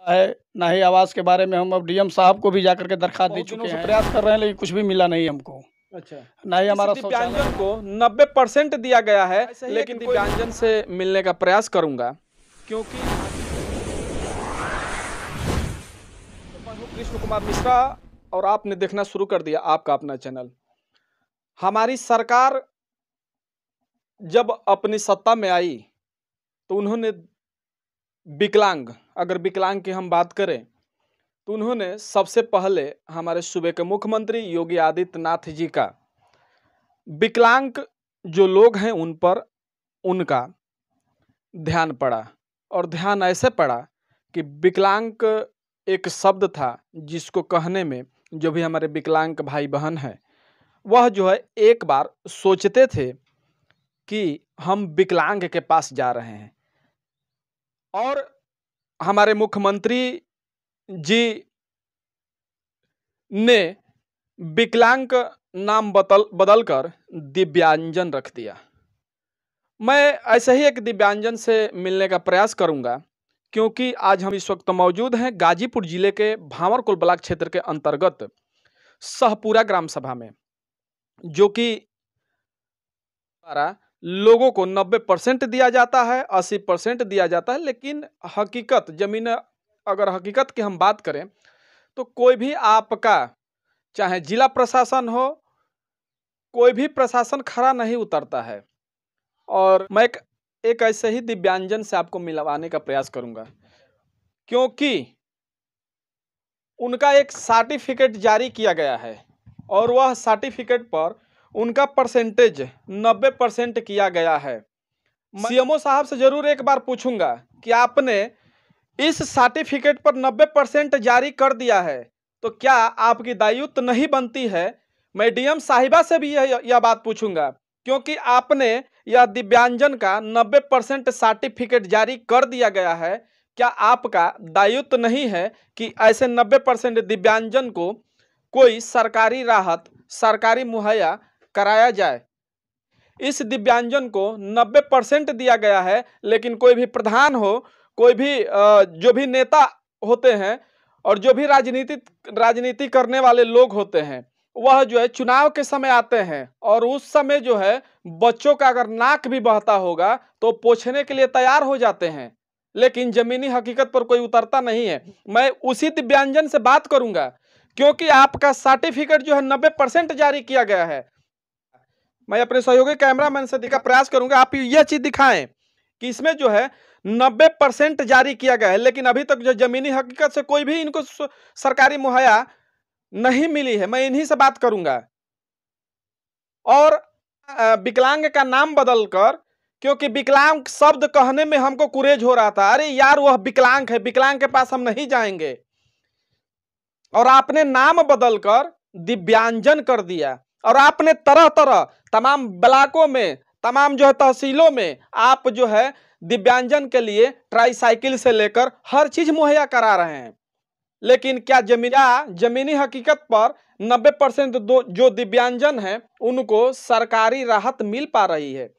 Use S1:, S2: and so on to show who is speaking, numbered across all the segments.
S1: है ना ही आवास के बारे में। हम अब डीएम साहब को भी जाकर के दरखास्त दे चुके हैं, प्रयास कर रहे हैं, लेकिन कुछ भी मिला नहीं हमको।
S2: अच्छा,
S1: ना ही हमारा
S2: दिव्यांजन को 90% दिया गया है, लेकिन दिव्यांजन से मिलने का प्रयास करूंगा, क्योंकि मैं हूं कृष्ण कुमार मिश्रा और आपने देखना शुरू कर दिया आपका अपना चैनल। हमारी सरकार जब अपनी सत्ता में आई तो उन्होंने विकलांग, अगर विकलांग की हम बात करें तो उन्होंने सबसे पहले हमारे सूबे के मुख्यमंत्री योगी आदित्यनाथ जी का विकलांग जो लोग हैं उन पर उनका ध्यान पड़ा, और ध्यान ऐसे पड़ा कि विकलांग एक शब्द था जिसको कहने में जो भी हमारे विकलांग भाई बहन हैं वह जो है एक बार सोचते थे कि हम विकलांग के पास जा रहे हैं। और हमारे मुख्यमंत्री जी ने विकलांग नाम बदलकर दिव्यांजन रख दिया। मैं ऐसे ही एक दिव्यांजन से मिलने का प्रयास करूंगा, क्योंकि आज हम इस वक्त मौजूद हैं गाजीपुर जिले के भांवरकुल ब्लॉक क्षेत्र के अंतर्गत सहपुरा ग्राम सभा में, जो कि लोगों को 90% दिया जाता है, 80% दिया जाता है, लेकिन हकीकत जमीन, अगर हकीकत की हम बात करें तो कोई भी आपका चाहे जिला प्रशासन हो, कोई भी प्रशासन खरा नहीं उतरता है। और मैं एक ऐसे ही दिव्यांजन से आपको मिलवाने का प्रयास करूंगा, क्योंकि उनका एक सर्टिफिकेट जारी किया गया है और वह सर्टिफिकेट पर उनका परसेंटेज 90% किया गया है। सीएमओ साहब से जरूर एक बार पूछूंगा कि आपने इस सर्टिफिकेट पर 90% जारी कर दिया है तो क्या आपकी दायित्व नहीं बनती है। मैं डीएम साहिबा से भी यह बात पूछूंगा, क्योंकि आपने यह दिव्यांजन का 90% सर्टिफिकेट जारी कर दिया गया है, क्या आपका दायित्व नहीं है कि ऐसे 90% दिव्यांजन को कोई सरकारी राहत, सरकारी मुहैया कराया जाए। इस दिव्यांजन को 90% दिया गया है, लेकिन कोई भी प्रधान हो, कोई भी जो भी नेता होते हैं और जो भी राजनीति करने वाले लोग होते हैं, वह जो है चुनाव के समय आते हैं और उस समय जो है बच्चों का अगर नाक भी बहता होगा तो पोंछने के लिए तैयार हो जाते हैं, लेकिन जमीनी हकीकत पर कोई उतरता नहीं है। मैं उसी दिव्यांजन से बात करूंगा, क्योंकि आपका सर्टिफिकेट जो है 90% जारी किया गया है। मैं अपने सहयोगी कैमरामैन से दिखा प्रयास करूंगा, आप यह चीज दिखाएं कि इसमें जो है 90% जारी किया गया है, लेकिन अभी तक जो जमीनी हकीकत से कोई भी इनको सरकारी मुहैया नहीं मिली है। मैं इन्हीं से बात करूंगा। और विकलांग का नाम बदलकर, क्योंकि विकलांग शब्द कहने में हमको कुरेज हो रहा था, अरे यार वह विकलांग है, विकलांग के पास हम नहीं जाएंगे, और आपने नाम बदलकर दिव्यांजन कर दिया। और आपने तरह तरह तमाम ब्लॉकों में, तमाम जो है तहसीलों में आप जो है दिव्यांजन के लिए ट्राईसाइकिल से लेकर हर चीज मुहैया करा रहे हैं, लेकिन क्या जमीनी हकीकत पर 90% जो दिव्यांजन हैं उनको सरकारी राहत मिल पा रही है।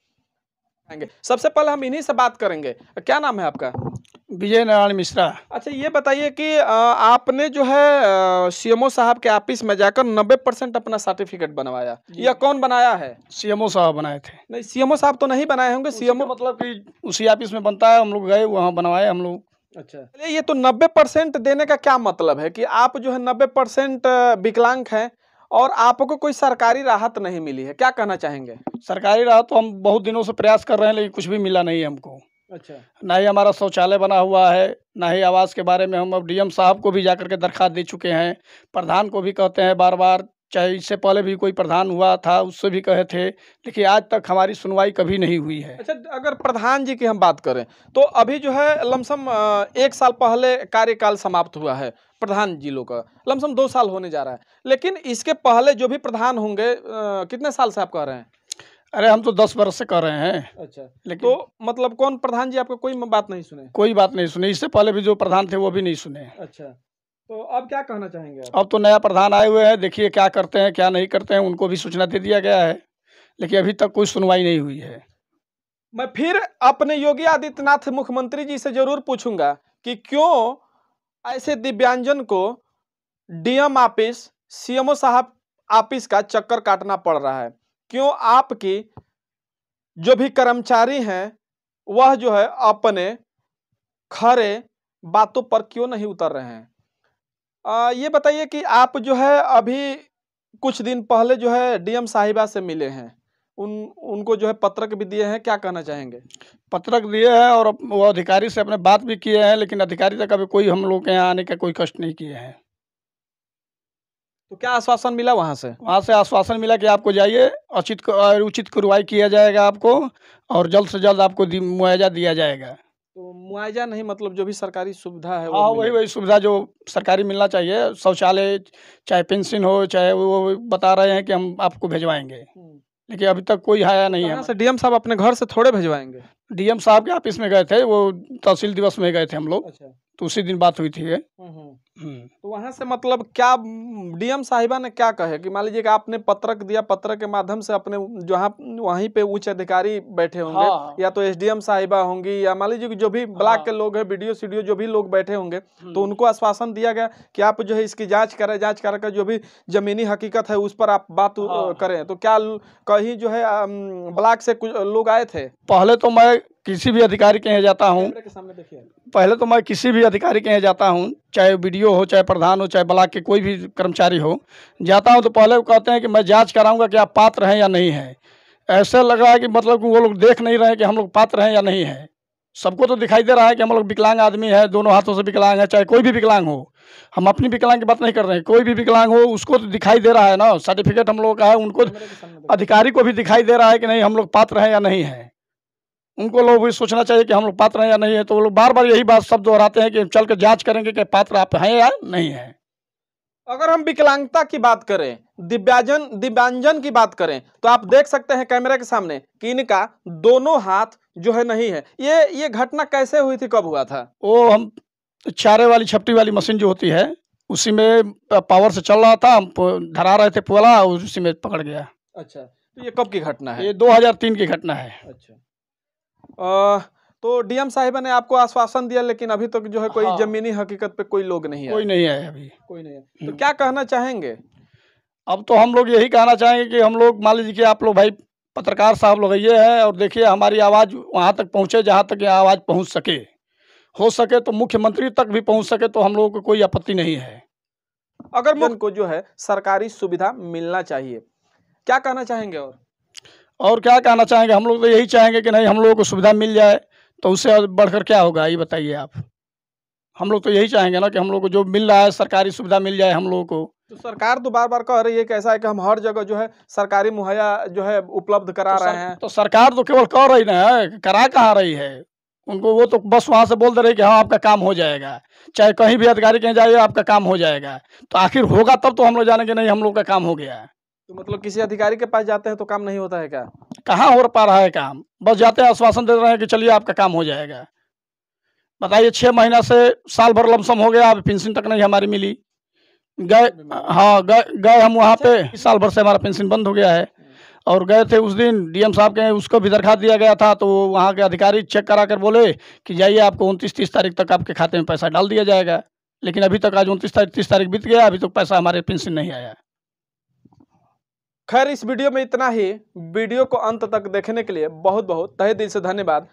S2: सबसे पहले हम इन्हीं से बात करेंगे। क्या नाम है आपका?
S1: विजय नारायण मिश्रा।
S2: अच्छा, ये बताइए कि आपने जो है सीएमओ साहब के ऑफिस में जाकर 90% अपना सर्टिफिकेट बनवाया, यह कौन बनाया है?
S1: सीएमओ साहब बनाए थे।
S2: नहीं, सीएमओ साहब तो नहीं बनाए होंगे। सीएमओ
S1: मतलब कि उसी ऑफिस में बनता है, हम लोग गए वहाँ बनवाए हम लोग।
S2: अच्छा, ये तो 90% देने का क्या मतलब है कि आप जो है 90% विकलांग हैं और आपको कोई सरकारी राहत नहीं मिली है, क्या कहना चाहेंगे?
S1: सरकारी राहत तो हम बहुत दिनों से प्रयास कर रहे हैं, लेकिन कुछ भी मिला नहीं हमको।
S2: अच्छा,
S1: ना ही हमारा शौचालय बना हुआ है, ना ही आवास के बारे में। हम अब डीएम साहब को भी जाकर के दरखास्त दे चुके हैं, प्रधान को भी कहते हैं बार बार, चाहे इससे पहले भी कोई प्रधान हुआ था उससे भी कहे थे, लेकिन आज तक हमारी सुनवाई कभी नहीं हुई है।
S2: अच्छा, अगर प्रधान जी की हम बात करें तो अभी जो है लमसम 1 साल पहले कार्यकाल समाप्त हुआ है प्रधान जी लोग का, लमसम 2 साल होने जा रहा है, लेकिन इसके पहले जो भी प्रधान होंगे कितने साल से आप कह रहे हैं?
S1: अरे हम तो 10 वर्ष से कर रहे हैं।
S2: अच्छा, लेकिन तो मतलब कौन प्रधान जी आपको कोई बात नहीं सुने?
S1: कोई बात नहीं सुनी, इससे पहले भी जो प्रधान थे वो भी नहीं सुने।
S2: अच्छा, तो अब क्या कहना चाहेंगे आप?
S1: अब तो नया प्रधान आए हुए हैं, देखिए क्या करते हैं क्या नहीं करते हैं, उनको भी सूचना दे दिया गया है, लेकिन अभी तक कोई सुनवाई नहीं हुई है।
S2: मैं फिर अपने योगी आदित्यनाथ मुख्यमंत्री जी से जरूर पूछूंगा कि क्यों ऐसे दिव्यांजन को डीएम ऑफिस, सीएमओ साहब ऑफिस का चक्कर काटना पड़ रहा है। क्यों? आपकी जो भी कर्मचारी हैं वह जो है अपने खरे बातों पर क्यों नहीं उतर रहे हैं? ये बताइए कि आप जो है अभी कुछ दिन पहले जो है डीएम साहिबा से मिले हैं, उनको जो है पत्रक भी दिए हैं, क्या कहना चाहेंगे?
S1: पत्रक दिए हैं और वो अधिकारी से अपने बात भी किए हैं, लेकिन अधिकारी तक अभी कोई हम लोग के यहाँ आने का कोई कष्ट नहीं किए हैं।
S2: तो क्या आश्वासन मिला वहां से?
S1: वहाँ से आश्वासन मिला कि आपको जाइए, उचित कार्रवाई किया जाएगा आपको, और जल्द से जल्द आपको मुआवजा दिया जाएगा।
S2: तो मुआवजा नहीं, मतलब जो भी सरकारी सुविधा है वो
S1: हाँ, वही
S2: मिलेगा?
S1: वही सुविधा जो सरकारी मिलना चाहिए, शौचालय चाहे पेंशन हो, चाहे वो बता रहे हैं कि हम आपको भिजवाएंगे, लेकिन अभी तक कोई आया नहीं है।
S2: कहाँ से? डीएम साहब अपने घर से थोड़े भिजवाएंगे।
S1: डीएम साहब के ऑफिस में गए थे, वो तहसील दिवस में गए थे हम लोग,
S2: अच्छा।
S1: तो उसी दिन बात हुई थी ये।
S2: तो वहां से मतलब क्या डीएम साहिबा ने क्या कहे कि मान लीजिए कि आपने पत्रक दिया, पत्र के माध्यम से अपने जहाँ वहीं पे उच्च अधिकारी बैठे होंगे,
S1: हाँ।
S2: या तो एसडीएम साहिबा होंगी, या मान लीजिए कि जो भी ब्लॉक के लोग हैं, बीडीओ सीडीओ जो भी लोग बैठे होंगे, तो उनको आश्वासन दिया गया कि आप जो है इसकी जांच करें, जांच कर जो भी जमीनी हकीकत है उस पर आप बात करें। तो क्या कहीं जो है ब्लॉक से कुछ लोग आए थे?
S1: पहले तो मैं किसी भी अधिकारी के यहाँ जाता हूँ,
S2: कैमरे के सामने देखिए।
S1: पहले तो मैं किसी भी अधिकारी के यहाँ जाता हूँ, चाहे बीडीओ हो, चाहे प्रधान हो, चाहे ब्लॉक के कोई भी कर्मचारी हो, जाता हूँ तो पहले वो कहते हैं कि मैं जांच कराऊंगा कि आप पात्र हैं या नहीं हैं। ऐसे लग रहा है कि मतलब कि वो लोग देख नहीं रहे हैं कि हम लोग पात्र हैं या नहीं हैं। सबको तो दिखाई दे रहा है कि हम लोग विकलांग आदमी है, दोनों हाथों से विकलांग है, चाहे कोई भी विकलांग हो। हम अपनी विकलांग की बात नहीं कर रहे हैं, कोई भी विकलांग हो उसको तो दिखाई दे रहा है ना, सर्टिफिकेट हम लोग का है, उनको अधिकारी को भी दिखाई दे रहा है कि नहीं हम लोग पात्र हैं या नहीं हैं। उनको लोग भी सोचना चाहिए कि हम लोग पात्र हैं या नहीं है, तो वो लोग बार बार यही बात सब दोहराते हैं कि चल के जांच करेंगे कि पात्र आप हैं या नहीं है।
S2: अगर हम विकलांगता की बात करें, दिव्यांजन की बात करें, तो आप देख सकते हैं कैमरे के सामने कि इनका दोनों हाथ जो है नहीं है। ये घटना कैसे हुई थी, कब हुआ था?
S1: वो हम चारे वाली छपटी वाली मशीन जो होती है उसी में पावर से चल रहा था, हम धरा रहे थे पुआला, उसी में पकड़ गया।
S2: अच्छा, तो ये कब की घटना है?
S1: ये 2003 की घटना है।
S2: अच्छा। तो डीएम साहिबा ने आपको आश्वासन दिया, लेकिन अभी तक जो है कोई जमीनी हकीकत पे कोई लोग नहीं है?
S1: कोई नहीं है अभी,
S2: कोई नहीं है। तो क्या कहना चाहेंगे?
S1: अब तो हम लोग यही कहना चाहेंगे कि हम लोग मान लीजिए कि आप लोग भाई पत्रकार साहब लोग ये है, और देखिए हमारी आवाज़ वहाँ तक पहुँचे जहाँ तक ये आवाज़ पहुँच सके, हो सके तो मुख्यमंत्री तक भी पहुँच सके तो हम लोगों को कोई आपत्ति नहीं है।
S2: अगर मुख्य को जो है सरकारी सुविधा मिलना चाहिए, क्या कहना चाहेंगे?
S1: और क्या कहना चाहेंगे, हम लोग तो यही चाहेंगे कि नहीं हम लोगों को सुविधा मिल जाए, तो उससे बढ़कर क्या होगा ये बताइए आप। हम लोग तो यही चाहेंगे ना कि हम लोग को जो मिल रहा है सरकारी सुविधा मिल जाए हम लोगों को।
S2: तो सरकार तो बार बार कह रही है कि ऐसा है कि हम हर जगह जो है सरकारी मुहैया जो है उपलब्ध करा रहे हैं।
S1: तो सरकार तो केवल कह रही ना है, करा कहाँ रही है उनको, वो तो बस वहाँ से बोल दे रही कि हाँ आपका काम हो जाएगा, चाहे कहीं भी अधिकारी कहीं जाइए आपका काम हो जाएगा। तो आखिर होगा तब तो हम लोग जानेंगे नहीं हम लोग का काम हो गया है।
S2: तो मतलब किसी अधिकारी के पास जाते हैं तो काम नहीं होता है क्या?
S1: कहाँ हो पा रहा है काम, बस जाते हैं आश्वासन दे रहे हैं कि चलिए आपका काम हो जाएगा। बताइए 6 महीना से साल भर लमसम हो गया, अभी पेंशन तक नहीं हमारी मिली। गए हम वहाँ पे, साल भर से हमारा पेंशन बंद हो गया है। और गए थे उस दिन डीएम साहब के, उसको भी दरखास्त दिया गया था, तो वहाँ के अधिकारी चेक करा कर बोले कि जाइए आपको 29-30 तारीख तक आपके खाते में पैसा डाल दिया जाएगा। लेकिन अभी तक आज 29-30 तारीख बीत गया, अभी तक पैसा हमारे पेंशन नहीं आया।
S2: खैर, इस वीडियो में इतना ही। वीडियो को अंत तक देखने के लिए बहुत बहुत तहे दिल से धन्यवाद।